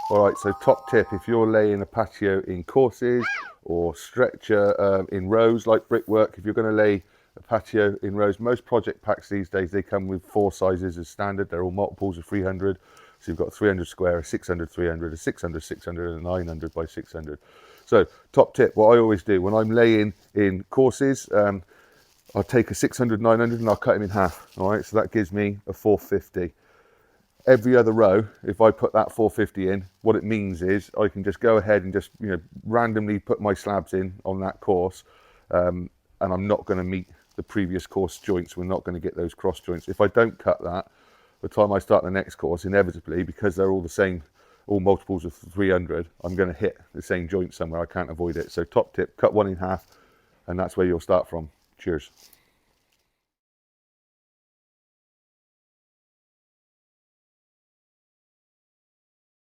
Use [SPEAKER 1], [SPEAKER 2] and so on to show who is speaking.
[SPEAKER 1] All right, so top tip, if you're laying a patio in courses or stretcher in rows like brickwork, if you're going to lay a patio in rows, most project packs these days, they come with 4 sizes as standard. They're all multiples of 300. So you've got 300 square, a 600, 300, a 600, 600, and a 900 by 600. So top tip, what I always do when I'm laying in courses, I'll take a 600, 900 and I'll cut them in half. All right, so that gives me a 450. Every other row, if I put that 450 in, what it means is I can just go ahead and just randomly put my slabs in on that course, and I'm not going to meet the previous course joints. We're not going to get those cross joints. If I don't cut that, by the time I start the next course, inevitably, because they're all the same, all multiples of 300, I'm going to hit the same joint somewhere. I can't avoid it. So top tip, cut one in half, and that's where you'll start from. Cheers.